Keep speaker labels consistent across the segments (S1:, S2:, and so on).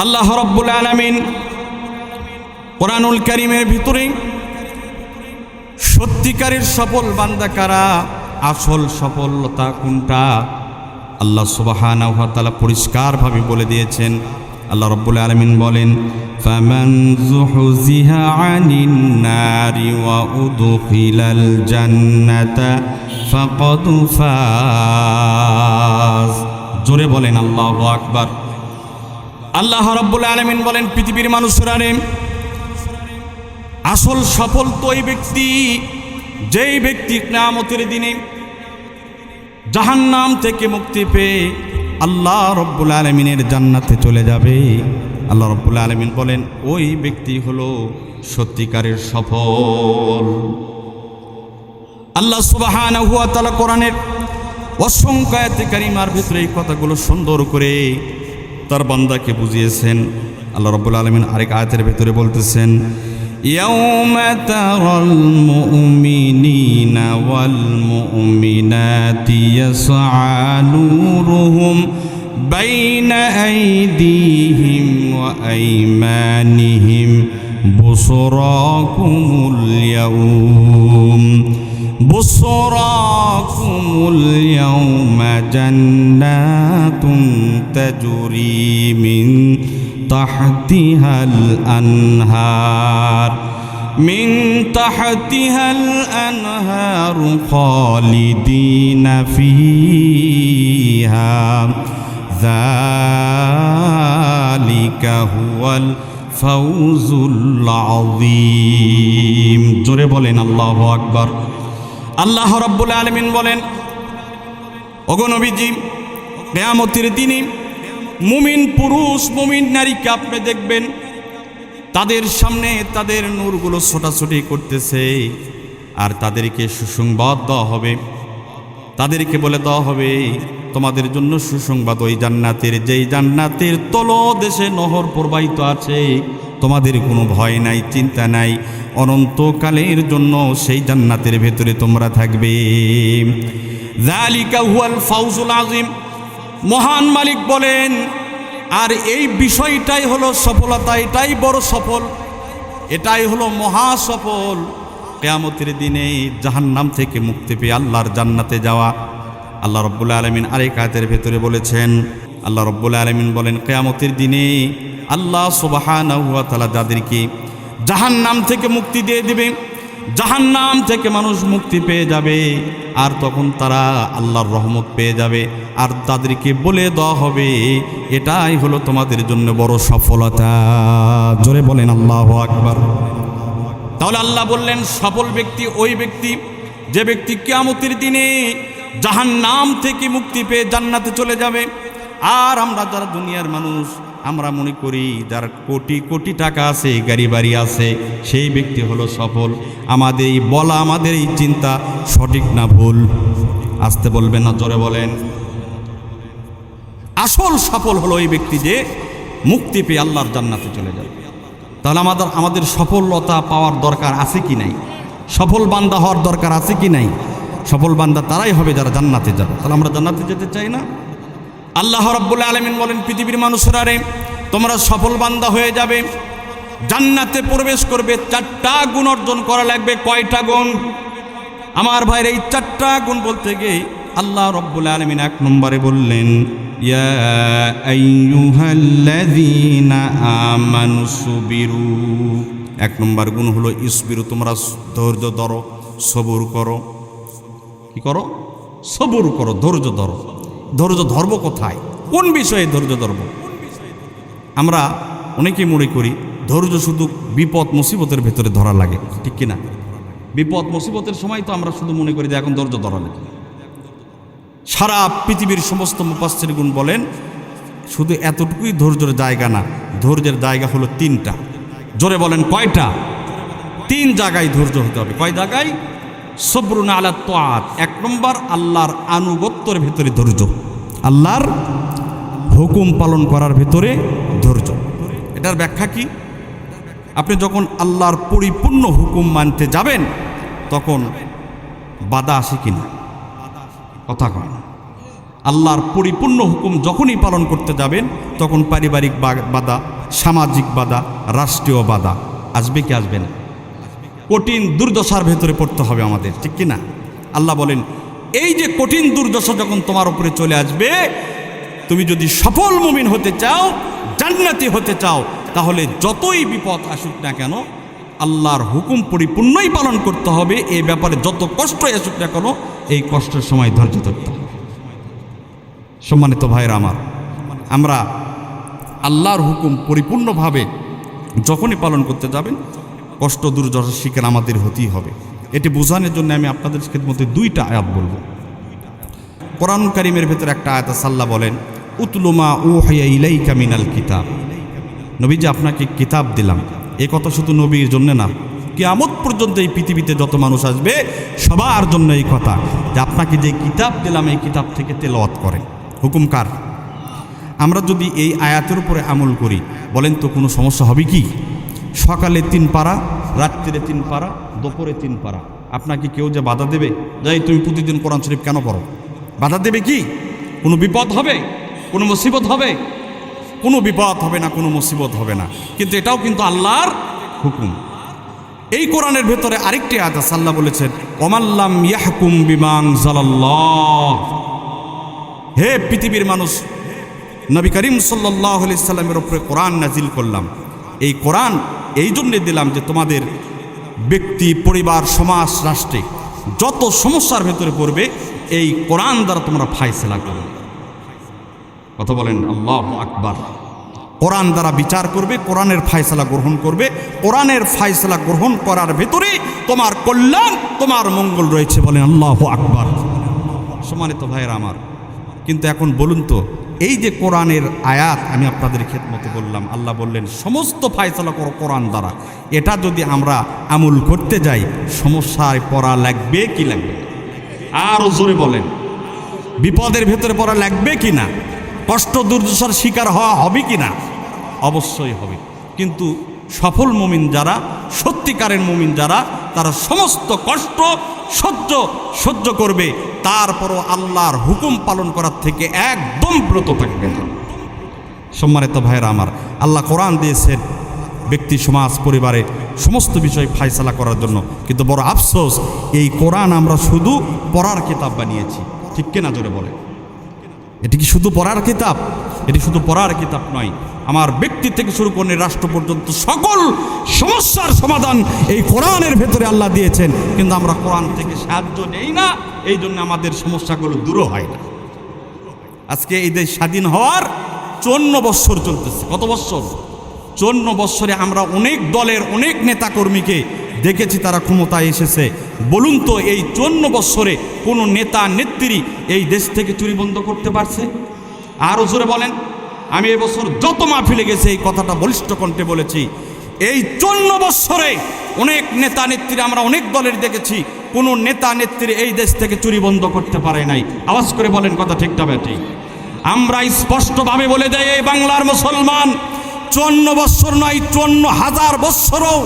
S1: আল্লাহ রাব্বুল আলামিন কোরআনুল কারীমের ভিতরে সত্যিকারের সফল বান্দা কারা, আসল সফলতা কোনটা, আল্লাহ সুবহানাহু ওয়া তাআলা পরিষ্কারভাবে বলে দিয়েছেন। আল্লাহ রাব্বুল আলামিন বলেন, ফামান যুহজিহা আনিন নারি ওয়া উদখিলাল জান্নাতা ফাকাদ ফাজ। জোরে বলেন আল্লাহু আকবার। আল্লাহ রাব্বুল আলামিন বলেন, পৃথিবীর মানুষেরা রে, আসল সফল তো ওই ব্যক্তি যেই ব্যক্তি কিয়ামতের দিনে জাহান্নাম থেকে মুক্তি পেয়ে আল্লাহ রাব্বুল আলামিনের জান্নাতে চলে যাবে। আল্লাহ রাব্বুল আলামিন বলেন, ওই ব্যক্তি হলো সত্যিকারের সফল। আল্লাহ সুবহানাহু ওয়া তাআলা কোরআনের অসংখ্য আয়াতে কারিমার ভিতরে এই কথাগুলো সুন্দর করে তার বান্দাকে বুঝিয়েছেন। আল্লাহ রাব্বুল আলামিন আরেক আয়াতের ভিতরে বলতেছেন, ইয়াউমা তারাল মুমিনিনা ওয়াল মুমিনাতি ইয়াসআ নূরুহুম বাইনা আইদিহিম ওয়া আইমানিহিম বুশরাকুমুল ইয়াউমা জান্নাতুন তাজরি মিন তাহতিহাল আনহার খালিদিনা ফিহা যালিকা হুয়াল ফাউজুল আযীম। জোরে বলেন আল্লাহু আকবার। আল্লাহ রাব্বুল আলামিন বলেন, ওগো নবীজি, কিয়ামতের দিনে মুমিন পুরুষ মুমিন নারীকে আপনি দেখবেন, তাদের সামনে তাদের নূরগুলো ছোটাছুটি করতেছে, আর তাদেরকে সুসংবাদ দেওয়া হবে। তাদেরকে বলে দেওয়া হবে, তোমাদের জন্য সুসংবাদ ওই জান্নাতের, যেই জান্নাতের তলদেশে নহর প্রবাহিত আছে, তোমাদের কোনো ভয় নাই, চিন্তা নাই, অনন্তকালের জন্য সেই জান্নাতের ভেতরে তোমরা থাকবে। যালিকা হুয়াল ফাউজুল আযীম। মহান মালিক বলেন, আর এই বিষয়টাই হলো সফলতা, এটাই বড় সফল, এটাই হলো মহা সফল। কিয়ামতের দিনে জাহান্নাম থেকে মুক্তি পেয়ে আল্লাহর জান্নাতে যাওয়া। আল্লাহ রাব্বুল আলামিন আরেক আয়াতের ভেতরে বলেছেন, আল্লাহ রাব্বুল আলামিন বলেন, কিয়ামতের দিনে আল্লাহ সুবহানাহু ওয়া তাআলা যাদেরকে জাহান্নাম থেকে মুক্তি দিয়ে দিবে, জাহান্নাম থেকে মানুষ মুক্তি পেয়ে যাবে, আর তখন তারা আল্লাহর রহমত পেয়ে যাবে, আর তাদেরকে বলে দেওয়া হবে, এটাই হলো তোমাদের জন্য বড় সফলতা। জোরে বলেন আল্লাহু আকবার। তাহলে আল্লাহ বললেন, সফল ব্যক্তি ওই ব্যক্তি যে ব্যক্তি কিয়ামতের দিনে জাহান্নাম থেকে মুক্তি পেয়ে জান্নাতে চলে যাবে। আর আমরা যারা দুনিয়ার মানুষ, আমরা মনে করি যার কোটি কোটি টাকা আছে, গাড়ি বাড়ি আছে, সেই ব্যক্তি হলো সফল। আমাদের এই বলা, আমাদের এই চিন্তা সঠিক না ভুল? আসতে বলবেন না, জোরে বলেন। আসল সফল হলো ওই ব্যক্তি যে মুক্তি পেয়ে আল্লাহর জান্নাতে চলে যাবে। তাহলে আমাদের সফলতা পাওয়ার দরকার আছে কি নাই? সফল বান্দা হওয়ার দরকার আছে কি নাই? সফল বান্দা তারাই হবে যারা জান্নাতে যাবে। তাহলে আমরা জান্নাতে যেতে চাই না? আল্লাহ রাব্বুল আলামিন বলেন, পৃথিবীর মানুষরা রে, তোমরা সফল বান্দা হয়ে যাবে, জান্নাতে প্রবেশ করবে, 4টা গুণ অর্জন করা লাগবে। কয়টা গুণ? আমার ভাইরা, এই 4টা গুণ বলতে গিয়ে আল্লাহ রাব্বুল আলামিন 1 নম্বরে বললেন, ইয়া আইয়ুহাল্লাযীনা আমানুসবিরু। 1 নম্বর গুণ হলো ইসবিরু, তোমরা ধৈর্য ধরো, সবুর করো। কি করো? সবুর করো, ধৈর্য ধরো। ধৈর্য ধরব কোথায়? কোন বিষয়ে ধৈর্য ধরব? আমরা অনেকেই মনে করি ধৈর্য শুধু বিপদ মুসিবতের ভেতরে ধরা লাগে, ঠিক কিনা? বিপদ মুসিবতের সময় তো আমরা শুধু মনে করি যে এখন ধৈর্য ধরা লাগে। সারা পৃথিবীর সমস্ত মুফাসসিরগণ বলেন, শুধু এতটুকুই ধৈর্যের জায়গা না, ধৈর্যের জায়গা হলো 3টা। জোরে বলেন, কয়টা? 3 জায়গায় ধৈর্য হতে হবে। কয় জায়গায়? সবরুন আলা তাআত। 1 নম্বর, আল্লাহর আনুগত্যের ভেতরে ধৈর্য, আল্লাহর হুকুম পালন করার ভেতরে ধৈর্য। এটার ব্যাখ্যা কি? আপনি যখন আল্লাহর পরিপূর্ণ হুকুম মানতে যাবেন, তখন বাধা আসে কিনা? কথা কয় না। আল্লাহর পরিপূর্ণ হুকুম যখনই পালন করতে যাবেন তখন পারিবারিক বাধা, সামাজিক বাধা, রাষ্ট্রীয় বাধা আসবে কি আসবে না? কঠিন দুর্দশার ভেতরে পড়তে হবে আমাদের, ঠিক কি না? আল্লাহ বলেন এই যে কঠিন দুর্দশা যখন তোমার উপরে চলে আসবে, তুমি যদি সফল মুমিন হতে চাও, জান্নাতি হতে চাও, তাহলে যতই বিপদ আসুক না কেন আল্লাহর হুকুম পরিপূর্ণই পালন করতে হবে। এই ব্যাপারে যত কষ্টই আসুক না কেন এই কষ্টের সময় ধৈর্য ধরতে হবে। সম্মানিত ভাইরা আমার, আমরা আল্লাহর হুকুম পরিপূর্ণভাবে যখনই পালন করতে যাবেন কষ্ট দুর্দশার শিকার আমাদের হতেই হবে। এটি বোঝানোর জন্য আমি আপনাদের মধ্যে দুইটা আয়াত বলবো। কোরআন কারীমের ভেতরে একটা আয়াত আল্লাহ বলেন উতলুমা উহিয়া ইলাইকা মিনাল কিতাব। নবীজি আপনাকে কিতাব দিলাম। এই কথা শুধু নবীর জন্য না, কিয়ামত পর্যন্ত এই পৃথিবীতে যত মানুষ আসবে সবার জন্য এই কথা যে আপনাকে যে কিতাব দিলাম এই কিতাব থেকে তেলাওয়াত করেন। হুকুম কার? আমরা যদি এই আয়াতের উপরে আমল করি বলেন তো কোনো সমস্যা হবে কি? সকালে 3 পারা, রাত্রিরে 3 পারা, দুপুরে 3 পারা, আপনাকে কেউ যে বাধা দেবে যাই তুমি প্রতিদিন কোরআন শরীফ কেন পড়ো? বাধা দেবে কি? কোনো বিপদ হবে? কোনো মুসিবত হবে? কোনো বিপদ হবে না, কোনো মুসিবত হবে না। কিন্তু এটাও কিন্তু আল্লাহর হুকুম। এই কোরআনের ভেতরে আরেকটি আয়াত আছে, আল্লাহ বলেছেন ওমাল্লাম ইয়াহকুম বিমা আনজালাল্লাহ। হে পৃথিবীর মানুষ, নবী করিম সাল্লাল্লাহু আলাইহি সাল্লামের উপরে কোরআন নাজিল করলাম। এই কোরআন এই জন্যে দিলাম যে তোমাদের ব্যক্তি, পরিবার, সমাজ, রাষ্ট্রে যত সমস্যার ভেতরে পড়বে এই কোরআন দ্বারা তোমরা ফায়সালা করবে। কথা বলেন আল্লাহু আকবার। কোরআন দ্বারা বিচার করবে, কোরআনের ফায়সালা গ্রহণ করবে। কোরআনের ফায়সালা গ্রহণ করার ভেতরে তোমার কল্যাণ, তোমার মঙ্গল রয়েছে। বলেন আল্লাহু আকবার। সম্মানিত ভাইয়েরা আমার, কিন্তু এখন বলুন তো এই যে কোরআনের আয়াত আমি আপনাদের খেদমতে বললাম, আল্লাহ বললেন সমস্ত ফায়সালা করো কোরআন দ্বারা। এটা যদি আমরা আমল করতে যাই সমস্যায় পড়া লাগবে কি লাগবে? আরও জোরে বলেন, বিপদের ভেতরে পড়া লাগবে কি না? কষ্ট দুর্দশার শিকার হওয়া হবে কি না? অবশ্যই হবে। কিন্তু সফল মুমিন যারা, সত্যিকারের মুমিন যারা, তারা সমস্ত কষ্ট সহ্য করবে, তারপরও আল্লাহর হুকুম পালন করার থেকে একদম ব্রত থাকবে না। সম্মানিত ভাইয়েরা আমার, আল্লাহ কোরআন দিয়েছেন ব্যক্তি, সমাজ, পরিবারে সমস্ত বিষয় ফায়সালা করার জন্য। কিন্তু বড় আফসোস এই কোরআন আমরা শুধু পড়ার কিতাব বানিয়েছি, ঠিক কিনা জোরে বলে? এটি কি শুধু পড়ার কিতাব? এটি শুধু পড়ার কিতাব নয়। আমার ব্যক্তি থেকে শুরু করে রাষ্ট্র পর্যন্ত সকল সমস্যার সমাধান এই কোরআনের ভেতরে আল্লাহ দিয়েছেন। কিন্তু আমরা কোরআন থেকে সাহায্য নেই না, এই জন্য আমাদের সমস্যাগুলো দূর হয় না। আজকে এই দেশ স্বাধীন হওয়ার 54 বৎসর চলতেছে। কত বৎসর? 54 বৎসরে আমরা অনেক দলের অনেক নেতাকর্মীকে দেখেছি তারা ক্ষমতায় এসেছে। বলুন তো এই 54 বৎসরে কোনো নেতা নেত্রী এই দেশ থেকে চুরি বন্ধ করতে পারছে? আরও জোরে বলেন। আমি এবছর যত মাহফিলে গেছি এই কথাটা বলিষ্ঠ কণ্ঠে বলেছি, এই 54 বৎসরে অনেক নেতা নেত্রী আমরা অনেক দলের দেখেছি, কোনো নেতা নেত্রী এই দেশ থেকে চুরি বন্ধ করতে পারে নাই। আওয়াজ করে বলেন কথা ঠিক না বেঠিক? আমরা স্পষ্টভাবে বলে দেই এই বাংলার মুসলমান 54 বৎসর নয়, 54,000 বৎসরও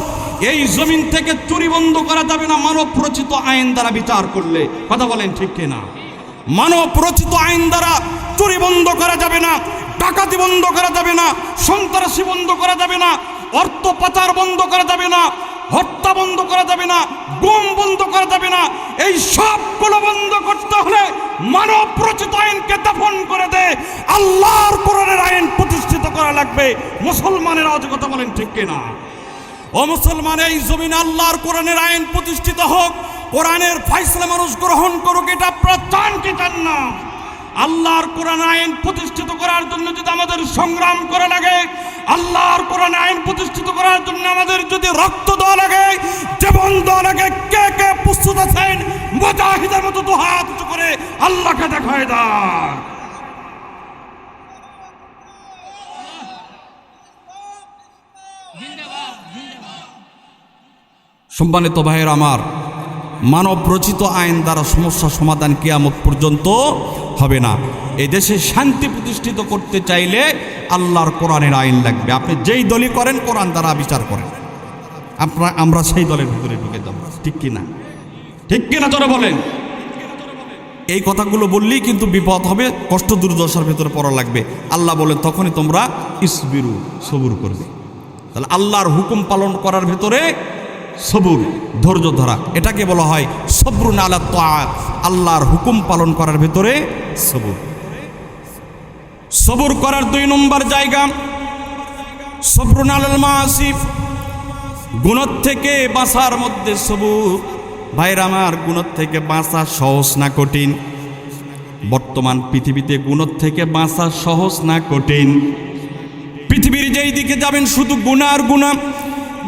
S1: এই জমিন থেকে চুরি বন্ধ করা যাবে না মানব রচিত আইন দ্বারা বিচার করলে। কথা বলেন ঠিক কিনা? মানব রচিত আইন দ্বারা চুরি বন্ধ করা যাবে না, ডাকাতি বন্ধ করা যাবে না, সন্ত্রাসী বন্ধ করা যাবে না, অর্থ পাচার বন্ধ করা যাবে না, হত্যা বন্ধ করা যাবে না, গুম বন্ধ করা যাবে না। এই সবগুলো বন্ধ করতে হলে মানব রচিত আইনকে দাফন করে দে আল্লাহর কোরআনের আইন প্রতিষ্ঠিত করা লাগবে। মুসলমানের আওয়াজ কথা বলেন ঠিক কিনা? ও মুসলমান, এই জমিনে আল্লাহর কোরআনের আইন প্রতিষ্ঠিত হোক, কোরআনের ফয়সালা মানুষ গ্রহণ করুক, এটা আপনারা চান কি চান না? আল্লাহর কোরআন আইন প্রতিষ্ঠিত করার জন্য যদি আমাদের সংগ্রাম করা লাগে, আল্লাহর কোরআন আইন প্রতিষ্ঠিত করার জন্য আমাদের যদি রক্ত দেওয়া লাগে, জীবন দেওয়া লাগে, কে কে প্রস্তুত আছেন মুজাহিদের মতো দু হাত উঁচু করে আল্লাহকে দেখায় দেন। সম্মানিত ভাইয়ের আমার, মানব রচিত আইন দ্বারা সমস্যা সমাধান কিয়ামত পর্যন্ত হবে না। এই দেশে শান্তি প্রতিষ্ঠিত করতে চাইলে আল্লাহর কোরআনের আইন লাগবে। আপনি যেই দলই করেন কোরআন দ্বারা বিচার করেন, আমরা সেই দলের ভিতরে ঢুকে যাব। ঠিক কিনা? ঠিক কিনা জোরে বলেন। এই কথাগুলো বললেই কিন্তু বিপদ হবে, কষ্ট দুর্দশার ভেতরে পড়া লাগবে। আল্লাহ বলেন তখনই তোমরা ইসবিরু, সবুর করবে। তাহলে আল্লাহর হুকুম পালন করার ভেতরে সবুর, ধৈর্য ধরা, এটাকে বলা হয় সবরুন আলা তাআত। আল্লাহর হুকুম পালন করার ভেতরে সবুর। সবুর করার 2 নম্বর জায়গা সবরুন আলাল মাআসি, গুনাহ থেকে বাঁচার মধ্যে সবুর। ভাইরা আমার, গুনাহ থেকে বাঁচা সহজ না কঠিন? বর্তমান পৃথিবীতে গুনাহ থেকে বাঁচা সহজ না কঠিন? পৃথিবীর যেই দিকে যাবেন শুধু গুনাহ আর গুনাহ।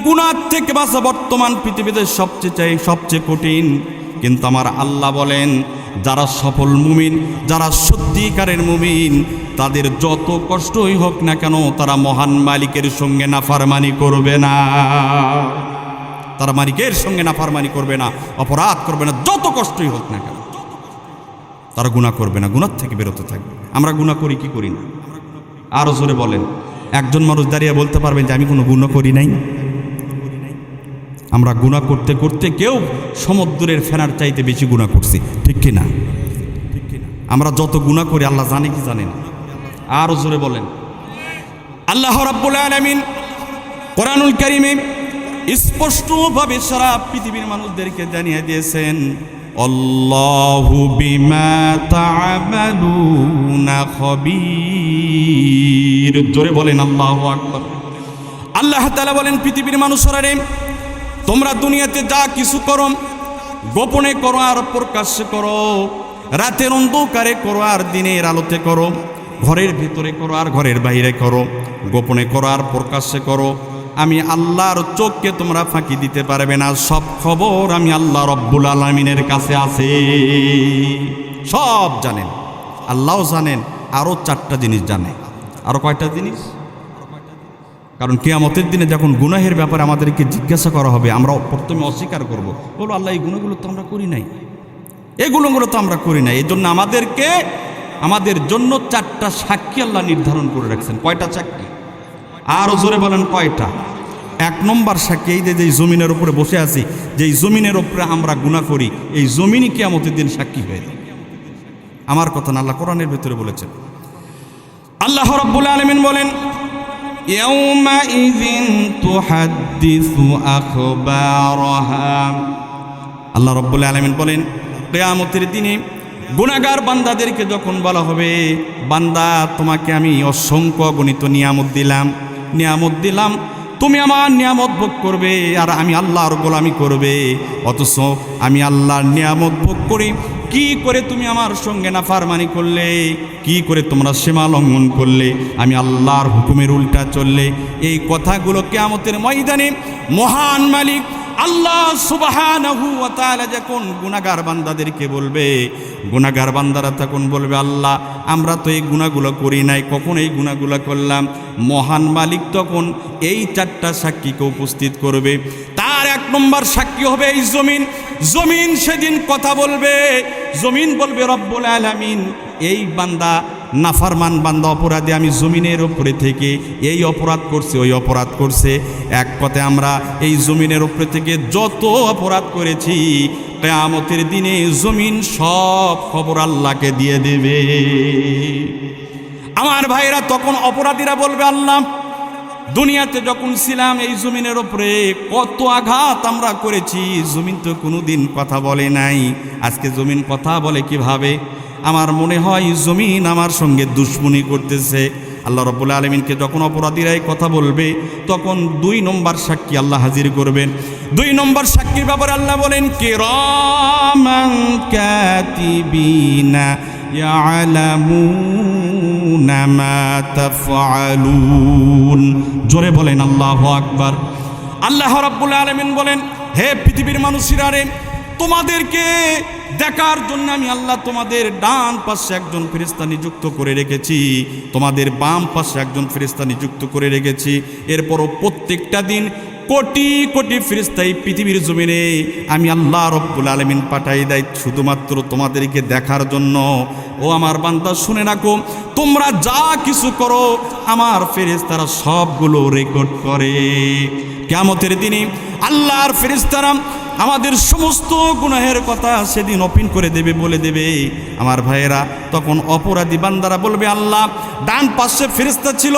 S1: গুনাহ থেকে বাঁচা বর্তমান পৃথিবীতে সবচেয়ে কঠিন। কিন্তু আমার আল্লাহ বলেন, যারা সফল মুমিন, যারা সত্যিকারের মুমিন, তাদের যত কষ্টই হোক না কেন তারা মহান মালিকের সঙ্গে নাফরমানি করবে না। তারা মালিকের সঙ্গে নাফরমানি করবে না, অপরাধ করবে না, যত কষ্টই হোক না কেন তারা গুনাহ করবে না, গুনাহ থেকে বেরোতে থাকবে। আমরা গুনাহ করি কি করি না? আরো জোরে বলেন। একজন মানুষ দাঁড়িয়ে বলতে পারবেন যে আমি কোনো গুনাহ করি নাই? আমরা গুনাহ করতে করতে কেউ সমুদ্রের ফেনার চাইতে বেশি গুনাহ করছি, ঠিক কি না? আমরা যত গুনাহ করি আল্লাহ জানে কি জানে না? আরো জোরে বলেন। আল্লাহ রাব্বুল আলামিন কোরআনুল কারীমে স্পষ্টভাবে সারা পৃথিবীর মানুষদেরকে জানিয়ে দিয়েছেন, আল্লাহু বিমা তা'মালুনা খাবীর। জোরে বলেন আল্লাহু আকবার। আল্লাহ তাআলা বলেন, পৃথিবীর মানুষরা রে, তোমরা দুনিয়াতে যা কিছু করো, গোপনে করো আর প্রকাশ্যে করো, রাতের অন্ধকারে করো আর দিনের আলোতে করো, ঘরের ভিতরে করো আর ঘরের বাইরে করো, গোপনে করো আর প্রকাশ্যে করো, আমি আল্লাহর চোখকে তোমরা ফাঁকি দিতে পারবে না। সব খবর আমি আল্লাহ রব্বুল আলামিনের কাছে আছে। সব জানেন, আল্লাহও জানেন, আরও 4টা জিনিস জানে। আরও কয়টা জিনিস? কারণ কিয়ামতের দিনে যখন গুনাহের ব্যাপারে আমাদেরকে জিজ্ঞাসা করা হবে, আমরা প্রথমে অস্বীকার করব, বলো আল্লাহ এই গুণাগুলো তো আমরা করি নাই, এই গুণগুলো তো আমরা করি নাই। এই জন্য আমাদের জন্য 4টা সাক্ষী আল্লাহ নির্ধারণ করে রাখছেন। কয়টা সাক্ষী? আরও জোরে বলেন কয়টা? 1 নম্বর সাক্ষী, এই যে জমিনের উপরে বসে আছি, যেই জমিনের উপরে আমরা গুনাহ করি, এই জমিনই কিয়ামতের দিন সাক্ষী হয়ে যায়। আমার কথা না, আল্লাহ কোরআনের ভিতরে বলেছেন। আল্লাহ রাব্বুল আলামিন বলেন, ইয়াউমাইযিন তুহাদ্দিসু আখবারাহা। আল্লাহ রাব্বুল আলামিন বলেন, কিয়ামতের দিনে গুনাহগার বান্দাদেরকে যখন বলা হবে, বান্দা তোমাকে আমি অসংখ্য গণিত নিয়ামত দিলাম, তুমি আমার নিয়ামত ভোগ করবে আর আমি আল্লাহর গোলামি করবে, অথচ আমি আল্লাহর নিয়ামত ভোগ করি, কি করে তুমি আমার সঙ্গে নাফরমানি করলে, কি করে তোমরা সীমা লঙ্ঘন করলে, আমি আল্লাহর হুকুমের উল্টা চললে। এই কথাগুলো কিয়ামতের ময়দানে মহান মালিক আল্লাহ সুবহানাহু ওয়া তাআলা যখন গুনাহগার বান্দাদেরকে বলবে, গুনাহগার বান্দারা তখন বলবে, আল্লাহ আমরা তো এই গুনাহগুলো করি নাই, কখন এই গুনাহগুলো করলাম? মহান মালিক তখন এই 4টা সাক্ষীকে উপস্থিত করবে। তার 1 নম্বর সাক্ষী হবে এই জমিন সেদিন কথা বলবে। জমিন বলবে, রব্বুল আলামিন, এই বান্দা নাফরমান বান্দা অপরাধী, আমি জমিনের উপরে থেকে এই অপরাধ করছে, ওই অপরাধ করছে। এক কথায় আমরা এই জমিনের উপরে থেকে যত অপরাধ করেছি, কিয়ামতের দিনে জমিন সব খবর আল্লাহকে দিয়ে দেবে। আমার ভাইরা, তখন অপরাধীরা বলবে, আল্লাহ দুনিয়াতে যখন ছিলাম এই জমিনের উপরে কত আঘাত আমরা করেছি, জমিন তো কোনোদিন কথা বলে নাই, আজকে জমিন কথা বলে কিভাবে? আমার মনে হয় জমিন আমার সঙ্গে দুশ্মনী করতেছে। আল্লাহ রাব্বুল আলামিনকে যখন অপরাধীরাই কথা বলবে, তখন 2 নম্বর সাক্ষী আল্লাহ হাজির করবেন। 2 নম্বর সাক্ষীর ব্যাপারে আল্লাহ বলেন, কিরামান কাতিবিনা ইয়ালামুনা মা তাফআলুন। জোরে বলেন আল্লাহু আকবার। আল্লাহ রাব্বুল আলামিন বলেন, হে পৃথিবীর মানুষেরা রে, তোমাদেরকে দেখার জন্য আমি আল্লাহ তোমাদের ডান পাশে একজন ফেরেশতা নিযুক্ত করে রেখেছি, তোমাদের বাম পাশে একজন ফেরেশতা নিযুক্ত করে রেখেছি। এরপরও প্রত্যেকটা দিন কোটি কোটি ফেরেশতা এই পৃথিবীর জমিনে আমি আল্লাহ রব্বুল আলামিন পাঠাই দেয় শুধুমাত্র তোমাদেরকে দেখার জন্য। ও আমার বান্দা, শুনে রাখো, তোমরা যা কিছু করো আমার ফেরেশতারা সবগুলো রেকর্ড করে। কিয়ামতের দিনে আল্লাহর ফেরেশতারা আমাদের সমস্ত গুনাহের কথা সেদিন ওপেন করে দেবে, বলে দেবে। আমার ভাইয়েরা, তখন অপরাধী বান্দারা বলবে, আল্লাহ ডান পাশে ফেরেশতা ছিল,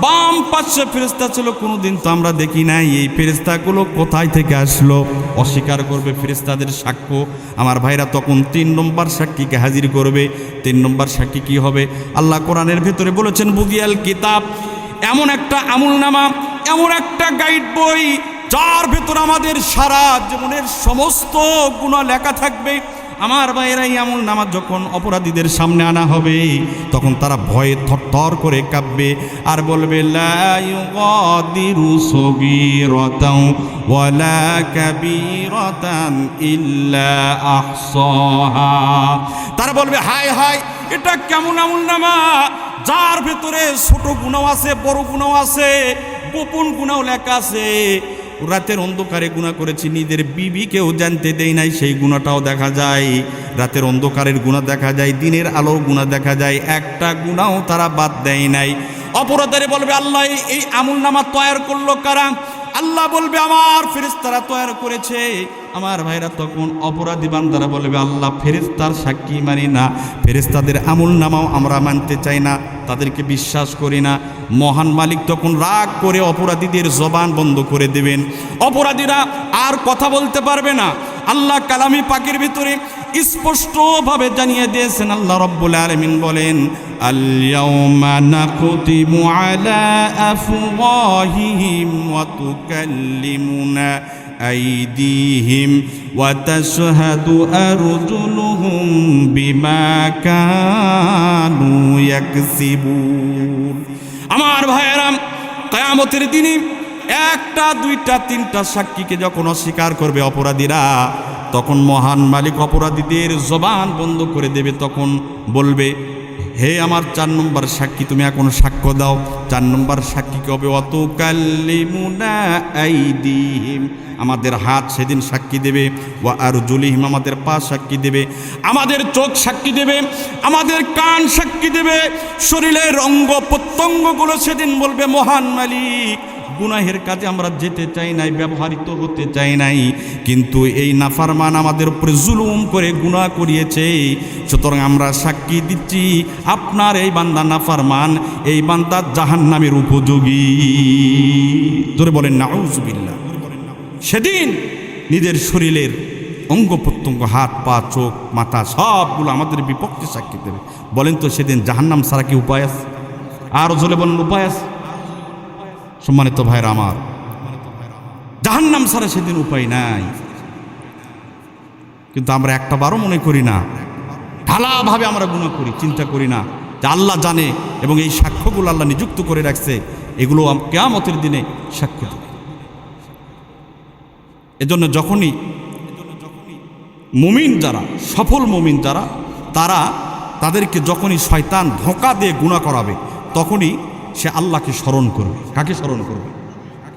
S1: বাম পাশে ফেরেশতা ছিল, কোনোদিন তো আমরা দেখি নাই, এই ফেরেশতাগুলো কোথায় থেকে আসলো? অস্বীকার করবে ফেরেশতাদের সাক্ষ্য। আমার ভাইরা, তখন 3 নম্বর সাক্ষীকে হাজির করবে। 3 নম্বর সাক্ষী কি হবে? আল্লাহ কোরআনের ভেতরে বলেছেন, বুদিয়াল কিতাব, এমন একটা আমলনামা, এমন একটা গাইড বই যার ভেতর আমাদের সারা জীবনের সমস্ত গুনাহ লেখা থাকবে। আমার ভাইয়েরা, এই আমলনামা যখন অপরাধীদের সামনে আনা হবে, তখন তারা ভয়ে থরথর করে কাঁপবে আর বলবে, লা ইউগাদিরু সগীরাতাও ওয়ালা কাবীরাতান ইল্লা আহসাহা। তারা বলবে, হায় হায়, এটা কেমন আমলনামা যার ভেতরে ছোট গুনাহ আছে, বড় গুনাহ আছে, গোপন গুনাহ লেখা আছে। রাতের অন্ধকারে গুনাহ করেছি, নিজের বিবিকেও জানতে দেয় নাই, সেই গুনাহটাও দেখা যায়। রাতের অন্ধকারের গুনাহ দেখা যায়, দিনের আলোর গুনাহ দেখা যায়, একটা গুনাহও তারা বাদ দেয় নাই। অপরাধীরা বলবে, আল্লাহ এই আমলনামা তৈরি করলো কারা? আল্লাহ বলবে, আমার ফেরেশতারা তৈরি করেছে। আমার ভাইরা, তখন অপরাধী বান্দারা বলবে, আল্লাহ ফেরেশতার সাক্ষী মানি না, ফেরেশতাদের আমলনামাও আমরা মানতে চাই না, তাদেরকে বিশ্বাস করি না। মহান মালিক তখন রাগ করে অপরাধীদের জবান বন্ধ করে দেবেন। অপরাধীরা আর কথা বলতে পারবে না। আল্লাহ কালামি পাকের ভিতরে স্পষ্টভাবে জানিয়ে দিয়েছেন, আল্লাহ রব্বুল আলামিন বলেন, আল-ইয়াওমা নাখতিমু আলা আফওয়াহিহিম ওয়া তুকাল্লিমুনা আইদিহিম ওয়া তাশহাদু আরজুলুহুম বিমা কানু ইয়াকসিবুন। আমার ভাইয়েরা, কিয়ামতের দিনে 1টা 2টা 3টা সাক্ষীকে যখন অস্বীকার করবে অপরাধীরা, তখন মহান মালিক অপরাধীদের জবান বন্ধ করে দেবে। তখন বলবে, হে আমার 4 নম্বর সাক্ষী, তুমি এখন সাক্ষ্য দাও। 4 নম্বর সাক্ষী কি হবে? ওয়াতুকাল্লিমুনা আইদিহিম, আমাদের হাত সেদিন সাক্ষী দেবে। ওয়া আরজুলিহিম, আমাদের পা সাক্ষী দেবে, আমাদের চোখ সাক্ষী দেবে, আমাদের কান সাক্ষী দেবে, শরীরের অঙ্গ প্রত্যঙ্গগুলো সেদিন বলবে, মহান মালিক গুনাহের কাজে আমরা যেতে চাই নাই, ব্যবহৃত হতে চাই নাই, কিন্তু এই নাফরমান আমাদের উপরে জুলুম করে গুনাহ করিয়েছে, সুতরাং আমরা সাক্ষী দিচ্ছি আপনার এই বান্দা নাফরমান, এই বান্দা জাহান্নামের উপযোগী। জোরে বলেন নাউজুবিল্লাহ। সেদিন নিজের শরীরের অঙ্গ প্রত্যঙ্গ, হাত পা চোখ মাথা সবগুলো আমাদের বিপক্ষে সাক্ষী দেবে। বলেন তো সেদিন জাহান্নাম ছাড়া কি উপায় আছে? আর জোরে বলেন, উপায় আছে? সম্মানিত ভাইরা আমার, জাহান্নাম ছাড়া সেদিন উপায় নাই। কিন্তু আমরা একটা বারও মনে করি না, ঢালাভাবে আমরা গুনাহ করি, চিন্তা করি না যে আল্লাহ জানে এবং এই সাক্ষ্যগুলো আল্লাহ নিযুক্ত করে রাখছে, এগুলো কিয়ামতের দিনে সাক্ষ্য দেবে। এজন্য যখনই মুমিন যারা, সফল মুমিন যারা, তাদেরকে যখনই শয়তান ধোঁকা দিয়ে গুনাহ করাবে, তখনই সে আল্লাহকে স্মরণ করবে। কাকে স্মরণ করবে?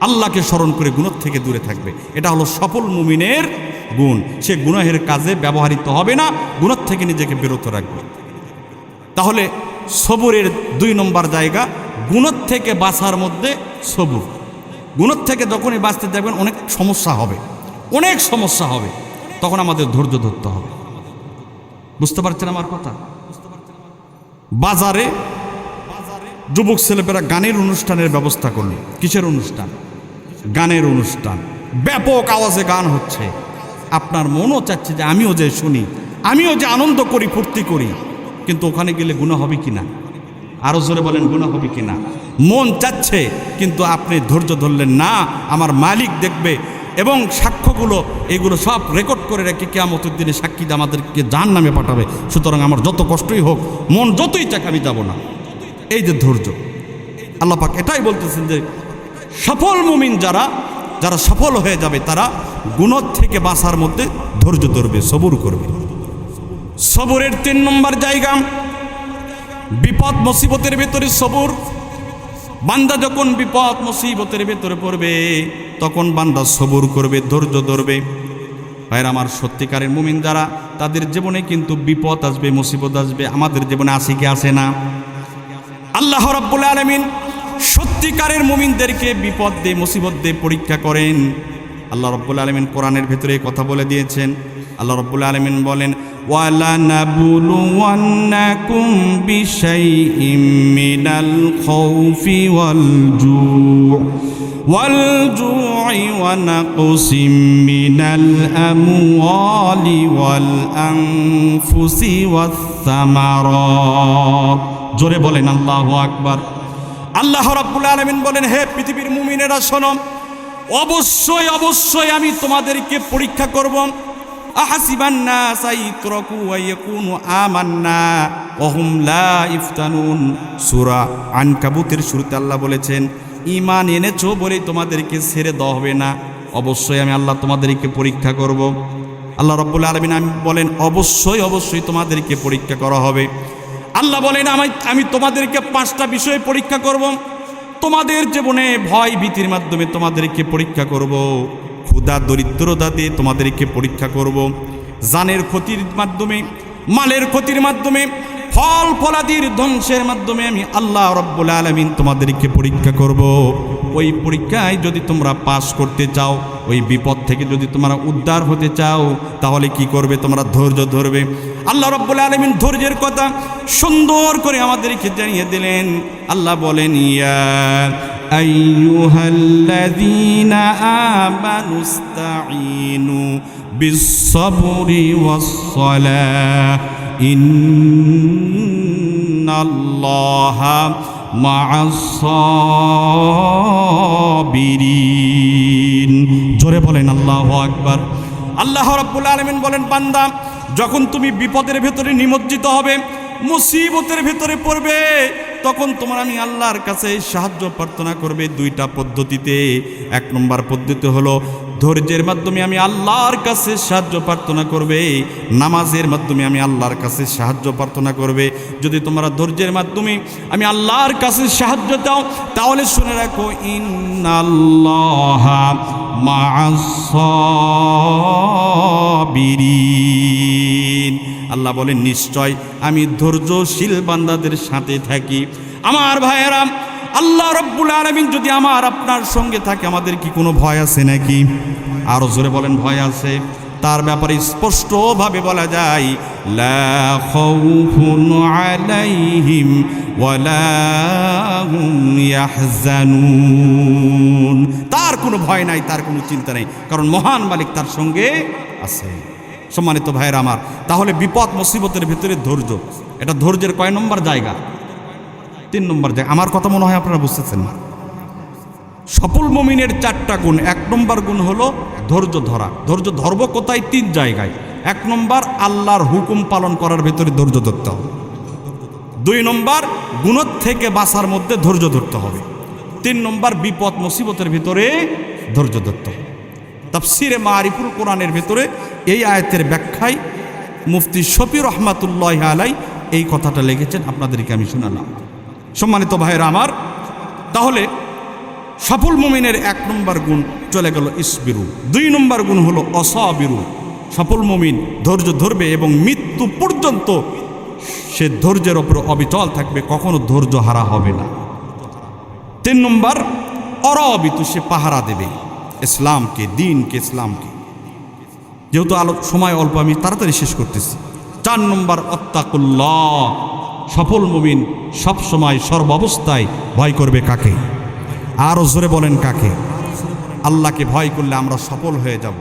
S1: আল্লাহকে স্মরণ করে গুনাহ থেকে দূরে থাকবে। এটা হলো সফল মুমিনের গুণ। সে গুনাহের কাজে ব্যবহৃত হবে না, গুনাহ থেকে নিজেকে বিরত রাখবে। তাহলে সবুরের 2 নম্বর জায়গা, গুনাহ থেকে বাঁচার মধ্যে সবুর। গুনাহ থেকে যখনই বাঁচতে যাবেন অনেক সমস্যা হবে, অনেক সমস্যা হবে, তখন আমাদের ধৈর্য ধরতে হবে। বুঝতে পারছেন আমার কথা? বাজারে যুবক ছেলেপেরা গানের অনুষ্ঠানের ব্যবস্থা করলো। কিসের অনুষ্ঠান? গানের অনুষ্ঠান। ব্যাপক আওয়াজে গান হচ্ছে। আপনার মনও চাচ্ছে যে আমিও যে শুনি, আমিও যে আনন্দ করি, ফুর্তি করি, কিন্তু ওখানে গেলে গুনাহ হবে কিনা? আরো জোরে বলেন, গুনাহ হবে কিনা? মন চাচ্ছে, কিন্তু আপনি ধৈর্য ধরলেন না, আমার মালিক দেখবে এবং সাক্ষ্যগুলো এগুলো সব রেকর্ড করে রেখে কিয়ামতের দিনে সাক্ষী আমাদেরকে জাহান্নামে পাঠাবে। সুতরাং আমার যত কষ্টই হোক, মন যতই চাক, আমি যাব না। এই যে ধৈর্য, আল্লাহ পাক এটাই বলতেছেন যে সফল মুমিন যারা সফল হয়ে যাবে, তারা গুনাহ থেকে বাঁচার মধ্যে ধৈর্য ধরবে, সবুর করবে। সবুরের 3 নম্বর জায়গা, বিপদ মুসিবতের ভেতরে সবুর। বান্দা যখন বিপদ মুসিবতের ভেতরে পড়বে, তখন বান্দা সবুর করবে, ধৈর্য ধরবে। ভাইরা আমার, সত্যিকারের মুমিন যারা, তাদের জীবনে কিন্তু বিপদ আসবে, মুসিবত আসবে। আমাদের জীবনে আসে কি আসে না? আল্লাহ রাব্বুল আলামিন সত্যিকারের মুমিনদেরকে বিপদ দিয়ে, মুসিবত দিয়ে পরীক্ষা করেন। আল্লাহ রাব্বুল আলামিন কোরআনের ভিতরে এই কথা বলে দিয়েছেন। আল্লাহ রাব্বুল আলামিন বলেন, ওয়ালানাবলুওয়ান্নাকুম বিশাইইম মিনাল খাউফি ওয়াল-জু'i ওয়া নাকসিম মিনাল আমওয়ালি ওয়াল আনফুসি ওয়াস-সামারাত। জোরে বলেন আল্লাহু আকবার। আল্লাহ রাব্বুল আলামিন বলেন, হে পৃথিবীর মুমিনেরা শোনো, অবশ্যই অবশ্যই আমি তোমাদেরকে পরীক্ষা করব। আহাসিবান নাস আইতরাকু ওয়া ইয়াকুনু আমান্না ওয়া হুম লা ইফতানুন। সূরা আনকাবুতের শুরুতে আল্লাহ বলেছেন, ঈমান এনেছো বলেই তোমাদেরকে ছেড়ে দেওয়া হবে না, অবশ্যই আমি আল্লাহ তোমাদেরকে পরীক্ষা করব। আল্লাহ রাব্বুল আলামিন বলেন, অবশ্যই অবশ্যই তোমাদেরকে পরীক্ষা করা হবে। আল্লাহ বলেন, আমি তোমাদেরকে 5টা বিষয়ে পরীক্ষা করব। তোমাদের জীবনে ভয় ভীতির মাধ্যমে তোমাদেরকে পরীক্ষা করব, ক্ষুধা দরিদ্রতা দিয়ে তোমাদেরকে পরীক্ষা করব, জানের ক্ষতির মাধ্যমে, মালের ক্ষতির মাধ্যমে, ফল ফলাদির ধ্বংসের মাধ্যমে আমি আল্লাহ রাব্বুল আলামিন তোমাদেরকে পরীক্ষা করব। ওই পরীক্ষায় যদি তোমরা পাস করতে চাও, ওই বিপদ থেকে যদি তোমরা উদ্ধার হতে চাও, তাহলে কি করবে? তোমরা ধৈর্য ধরবে। আল্লাহ রাব্বুল আলামিন ধৈর্যের কথা সুন্দর করে আমাদেরকে জানিয়ে দিলেন। আল্লাহ বলেন, ইয়া আইয়ুহাল্লাযীনা আমানুস্তাঈনু বিস-সাবরি ওয়াস-সালাহ ইন্নাল্লাহা মা'আস-সাবিরিন। জোরে বলেন আল্লাহু আকবার। আল্লাহ রাব্বুল আলামিন বলেন, বান্দা, যখন তুমি বিপদের ভেতরে নিমজ্জিত হবে, মুসিবতের ভেতরে পড়বে, তখন তোমার আমি আল্লাহর কাছে সাহায্য প্রার্থনা করবে 2টা পদ্ধতিতে। 1 নম্বর পদ্ধতি হলো ধৈর্যের মাধ্যমে আমি আল্লাহর কাছে সাহায্য প্রার্থনা করবে, নামাজের মাধ্যমে আমি আল্লাহর কাছে সাহায্য প্রার্থনা করবে। যদি তোমরা ধৈর্যের মাধ্যমে আমি আল্লাহর কাছে সাহায্য দাও, তাহলে শুনে রাখো, ইন্নাল্লাহা মা'আস-সাবিরিন। আল্লাহ বলেন, নিশ্চয় আমি ধৈর্যশীল বান্দাদের সাথে থাকি। আমার ভাইয়েরা, আল্লাহ রাব্বুল আলামিন যদি আমার আপনার সঙ্গে থাকে, আমাদের কি কোনো ভয় আছে নাকি? আরো জোরে বলেন, ভয় আছে। তার ব্যাপারে স্পষ্টভাবে বলা যায়, লা খাউফুন আলাইহিম ওয়ালা হুম ইয়াহজানুন। তার কোনো ভয় নাই, তার কোনো চিন্তা নেই, কারণ মহান মালিক তার সঙ্গে আছে। সম্মানিত ভাইয়েরা আমার, তাহলে বিপদ মুসিবতের ভিতরে ধৈর্য, এটা ধৈর্যের কয় নম্বর জায়গা? 3 নম্বর জায়গা। আমার কথা মনে হয় আপনারা বুঝতেছেন না। সফল মুমিনের 4টা গুণ। 1 নম্বর গুণ হলো ধৈর্য ধরা। ধৈর্য ধরব কোথায়? 3 জায়গায়। 1 নম্বর, আল্লাহর হুকুম পালন করার ভিতরে ধৈর্য ধরতে হবে। 2 নম্বর, গুণত থেকে বাঁচার মধ্যে ধৈর্য ধরতে হবে। 3 নম্বর, বিপদ মুসিবতের ভিতরে ধৈর্য ধরতে হবে। তাফসিরে মারিফুল কোরআনের ভিতরে এই আয়াতের ব্যাখ্যায় মুফতি শফি রহমাতুল্লাহি আলাইহি এই কথাটা লিখেছেন, আপনাদেরকে আমি শোনালাম। সম্মানিত ভাইরা আমার, তাহলে সফল মুমিনের 1 নম্বর গুণ চলে গেল ইসবিরু। 2 নম্বর গুণ হলো অসাবিরু। সফল মুমিন ধৈর্য ধরবে এবং মৃত্যু পর্যন্ত সে ধৈর্যের ওপর অবিচল থাকবে, কখনো ধৈর্য হারা হবে না। 3 নম্বর, অরবিতু, সে পাহারা দেবে ইসলামকে, দিনকে, ইসলামকে। যেহেতু সময় অল্প, আমি তাড়াতাড়ি শেষ করতেছি। 4 নম্বর, আত্তাকুল্লাহ। সফল মুমিন সব সময় সর্বাবস্থায় ভয় করবে কাকে? আরো জোরে বলেন, কাকে? আল্লাহকে ভয় করলে আমরা সফল হয়ে যাব।